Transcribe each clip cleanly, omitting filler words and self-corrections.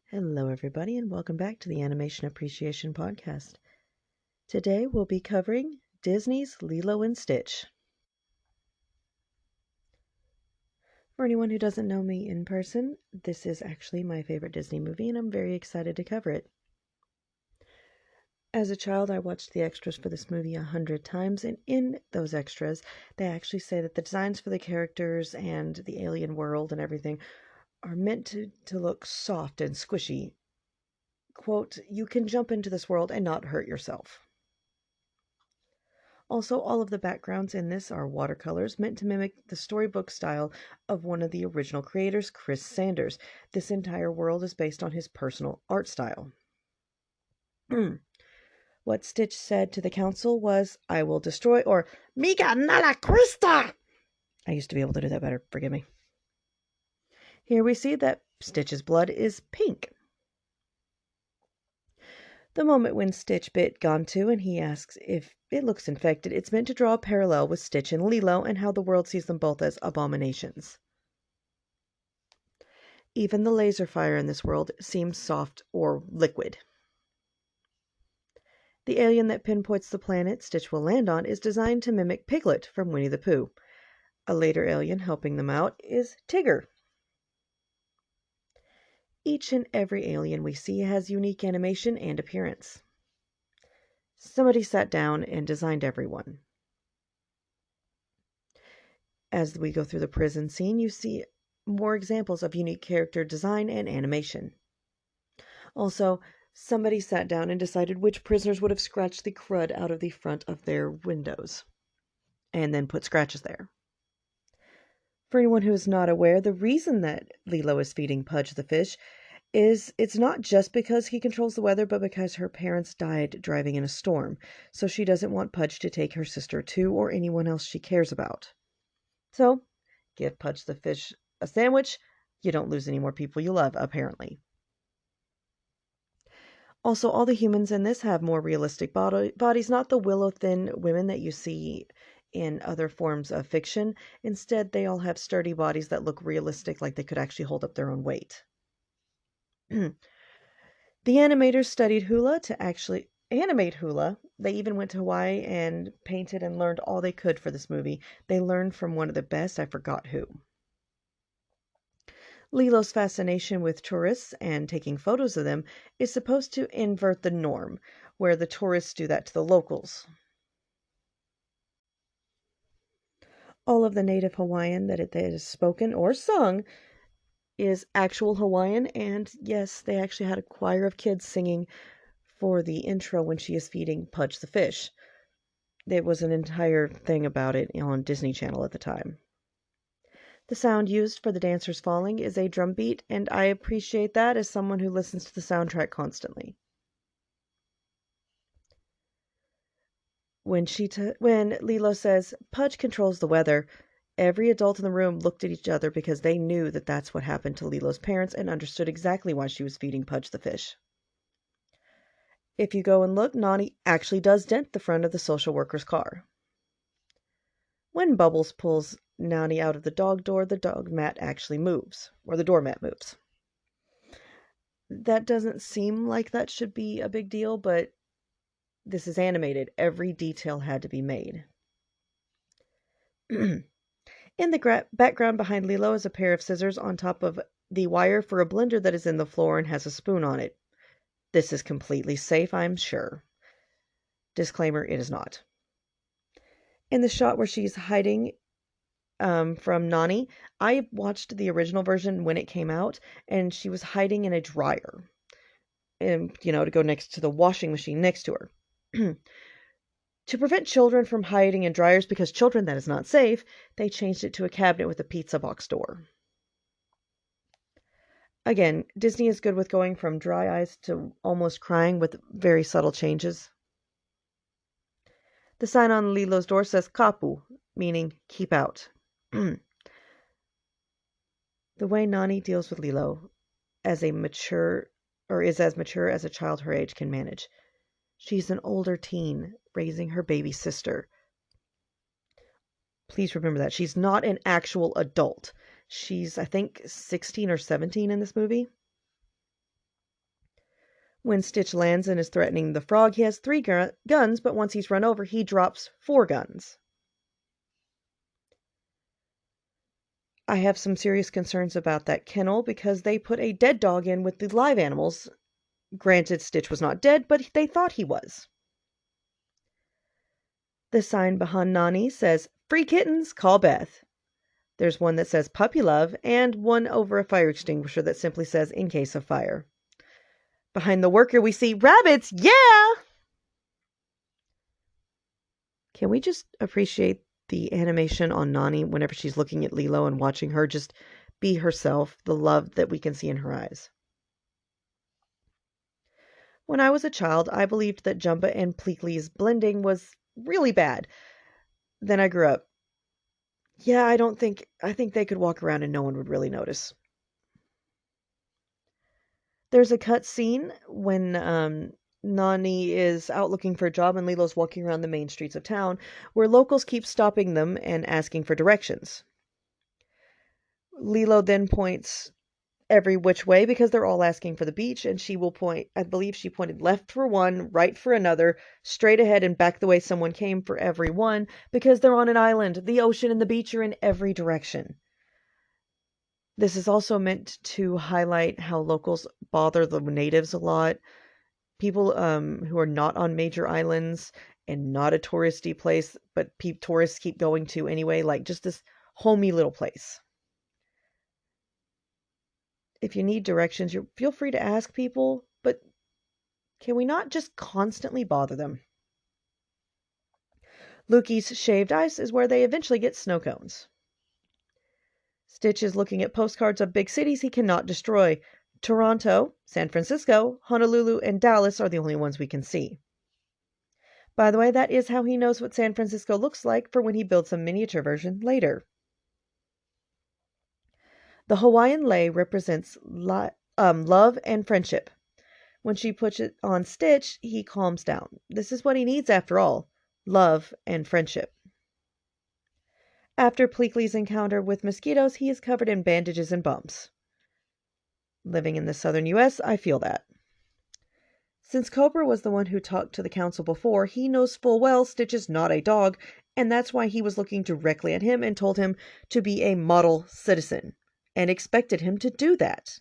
Hello, everybody, and welcome back to the Animation Appreciation Podcast. Today we'll be covering Disney's Lilo and Stitch. For anyone who doesn't know me in person, this is actually my favorite Disney movie, and I'm very excited to cover it. As a child, I watched the extras for this movie 100 times, and in those extras, they actually say that the designs for the characters and the alien world and everything are meant to look soft and squishy. Quote, you can jump into this world and not hurt yourself. Also, all of the backgrounds in this are watercolors meant to mimic the storybook style of one of the original creators, Chris Sanders. This entire world is based on his personal art style. What Stitch said to the council was, I will destroy, or Miga Nala Krista! I used to be able to do that better, forgive me. Here we see that Stitch's blood is pink. The moment when Stitch bit Gontu and he asks if it looks infected, it's meant to draw a parallel with Stitch and Lilo and how the world sees them both as abominations. Even the laser fire in this world seems soft or liquid. The alien that pinpoints the planet Stitch will land on is designed to mimic Piglet from Winnie the Pooh. A later alien helping them out is Tigger. Each and every alien we see has unique animation and appearance. Somebody sat down and designed everyone. As we go through the prison scene, you see more examples of unique character design and animation. Also, somebody sat down and decided which prisoners would have scratched the crud out of the front of their windows, and then put scratches there. For anyone who is not aware, the reason that Lilo is feeding Pudge the fish is it's not just because he controls the weather, but because her parents died driving in a storm, so she doesn't want Pudge to take her sister too, or anyone else she cares about. So, give Pudge the fish a sandwich, you don't lose any more people you love, apparently. Also, all the humans in this have more realistic bodies, not the willow-thin women that you see in other forms of fiction. Instead, they all have sturdy bodies that look realistic, like they could actually hold up their own weight. The animators studied hula to actually animate hula. They even went to Hawaii and painted and learned all they could for this movie. They learned from one of the best, I forgot who. Lilo's fascination with tourists and taking photos of them is supposed to invert the norm, where the tourists do that to the locals. All of the native Hawaiian that is spoken or sung is actual Hawaiian, and yes, they actually had a choir of kids singing for the intro when she is feeding Pudge the fish. There was an entire thing about it on Disney Channel at the time. The sound used for the dancers falling is a drum beat, and I appreciate that as someone who listens to the soundtrack constantly. When Lilo says, Pudge controls the weather, every adult in the room looked at each other because they knew that that's what happened to Lilo's parents and understood exactly why she was feeding Pudge the fish. If you go and look, Nani actually does dent the front of the social worker's car. When Bubbles pulls Nani out of the dog door, the dog mat actually moves, or the doormat moves. That doesn't seem like that should be a big deal, but this is animated. Every detail had to be made. In the background behind Lilo is a pair of scissors on top of the wire for a blender that is in the floor and has a spoon on it. This is completely safe, I'm sure. Disclaimer, it is not. In the shot where she's hiding from Nani, I watched the original version when it came out, and she was hiding in a dryer. And, to go next to the washing machine next to her. To prevent children from hiding in dryers because children, that is not safe, they changed it to a cabinet with a pizza box door. Again, Disney is good with going from dry eyes to almost crying with very subtle changes. The sign on Lilo's door says Kapu, meaning keep out. The way Nani deals with Lilo is as mature as a child her age can manage. She's an older teen raising her baby sister. Please remember that. She's not an actual adult. She's, I think, 16 or 17 in this movie. When Stitch lands and is threatening the frog, he has 3 guns, but once he's run over, he drops 4 guns. I have some serious concerns about that kennel because they put a dead dog in with the live animals. Granted, Stitch was not dead, but they thought he was. The sign behind Nani says, "Free kittens, call Beth." There's one that says "Puppy Love," and one over a fire extinguisher that simply says "In case of fire." Behind the worker, we see rabbits. Yeah! Can we just appreciate the animation on Nani whenever she's looking at Lilo and watching her just be herself, the love that we can see in her eyes? When I was a child, I believed that Jumba and Pleakley's blending was really bad. Then I grew up. Yeah, I think they could walk around and no one would really notice. There's a cut scene when Nani is out looking for a job and Lilo's walking around the main streets of town, where locals keep stopping them and asking for directions. Lilo then points every which way because they're all asking for the beach, and she will point, I believe she pointed left for one, right for another, straight ahead and back the way someone came for every one, because they're on an island. The ocean and the beach are in every direction. This is also meant to highlight how locals bother the natives a lot. People who are not on major islands and not a touristy place, but tourists keep going to anyway, like just this homey little place. If you need directions, you feel free to ask people, but can we not just constantly bother them? Lukey's shaved ice is where they eventually get snow cones. Stitch is looking at postcards of big cities he cannot destroy. Toronto, San Francisco, Honolulu, and Dallas are the only ones we can see. By the way, that is how he knows what San Francisco looks like for when he builds a miniature version later. The Hawaiian lei represents love and friendship. When she puts it on Stitch, he calms down. This is what he needs after all, love and friendship. After Pleakley's encounter with mosquitoes, he is covered in bandages and bumps. Living in the southern U.S., I feel that. Since Cobra was the one who talked to the council before, he knows full well Stitch is not a dog, and that's why he was looking directly at him and told him to be a model citizen, and expected him to do that.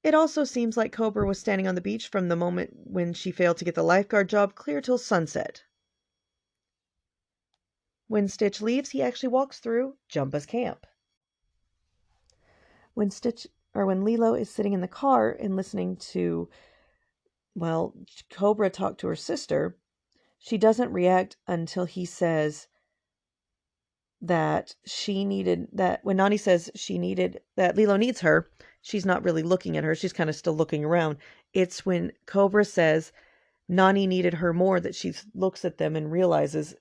It also seems like Cobra was standing on the beach from the moment when she failed to get the lifeguard job clear till sunset. When Stitch leaves, he actually walks through Jumba's camp. When Lilo is sitting in the car and listening to, Cobra talk to her sister, she doesn't react until he says that when Nani says that Lilo needs her, she's not really looking at her. She's kind of still looking around. It's when Cobra says Nani needed her more that she looks at them and realizes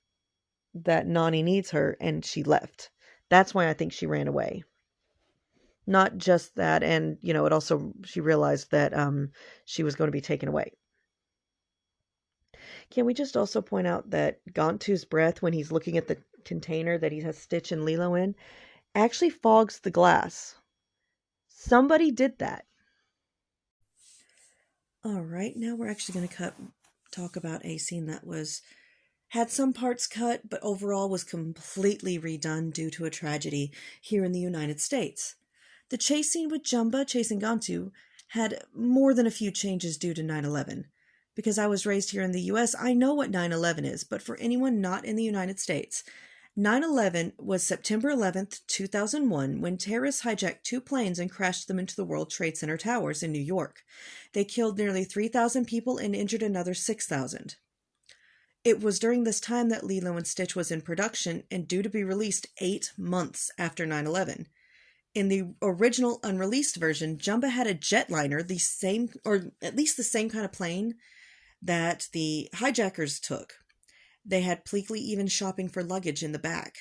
that Nani needs her and she left. That's why I think she ran away. Not just that, and it also, she realized that she was going to be taken away. Can we just also point out that Gontu's breath, when he's looking at the container that he has Stitch and Lilo in, actually fogs the glass. Somebody did that. All right, now we're actually going to talk about a scene that had some parts cut, but overall was completely redone due to a tragedy here in the United States. The chase scene with Jumba chasing Gontu had more than a few changes due to 9/11. Because I was raised here in the US, I know what 9/11 is, but for anyone not in the United States, 9/11 was September 11th, 2001, when terrorists hijacked 2 planes and crashed them into the World Trade Center towers in New York. They killed nearly 3,000 people and injured another 6,000. It was during this time that Lilo and Stitch was in production and due to be released 8 months after 9/11. In the original unreleased version, Jumba had a jetliner, the same, or at least the same kind of plane that the hijackers took. They had Pleakley even shopping for luggage in the back.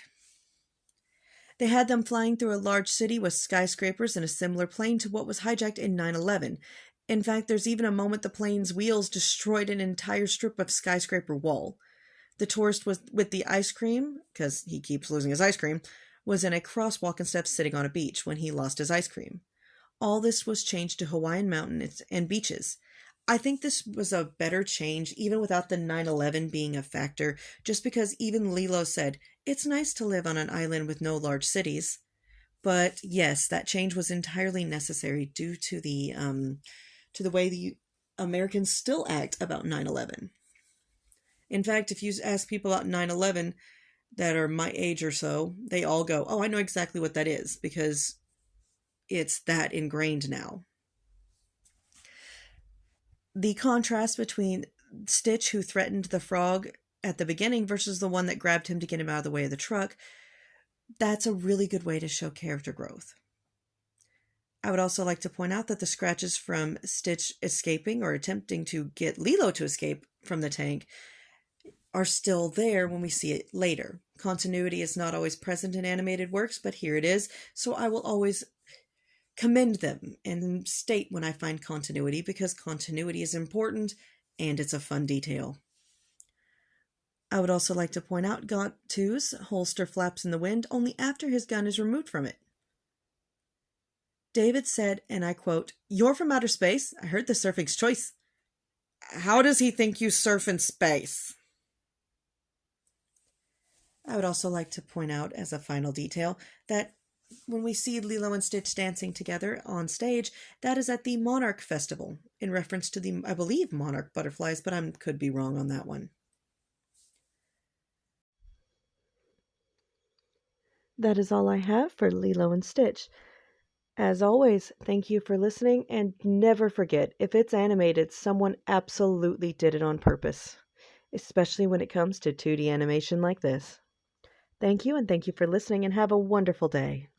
They had them flying through a large city with skyscrapers in a similar plane to what was hijacked in 9/11. In fact, there's even a moment the plane's wheels destroyed an entire strip of skyscraper wall. The tourist with the ice cream, because he keeps losing his ice cream, was in a crosswalk instead of sitting on a beach when he lost his ice cream. All this was changed to Hawaiian mountains and beaches. I think this was a better change, even without the 9/11 being a factor, just because even Lilo said, it's nice to live on an island with no large cities. But yes, that change was entirely necessary due to the way the Americans still act about 9/11. In fact, if you ask people about 9/11 that are my age or so, they all go, "Oh, I know exactly what that is," because it's that ingrained now. The contrast between Stitch, who threatened the frog at the beginning, versus the one that grabbed him to get him out of the way of the truck, that's a really good way to show character growth. I would also like to point out that the scratches from Stitch escaping or attempting to get Lilo to escape from the tank are still there when we see it later. Continuity is not always present in animated works, but here it is, so I will always commend them and state when I find continuity, because continuity is important and it's a fun detail. I would also like to point out Gaunt 2's holster flaps in the wind only after his gun is removed from it. David said, and I quote, "You're from outer space? I heard the surfing's choice." How does he think you surf in space? I would also like to point out, as a final detail, that when we see Lilo and Stitch dancing together on stage, that is at the Monarch Festival, in reference to the, I believe, monarch butterflies, but I could be wrong on that one. That is all I have for Lilo and Stitch. As always, thank you for listening, and never forget, if it's animated, someone absolutely did it on purpose, especially when it comes to 2D animation like this. Thank you, and thank you for listening, and have a wonderful day.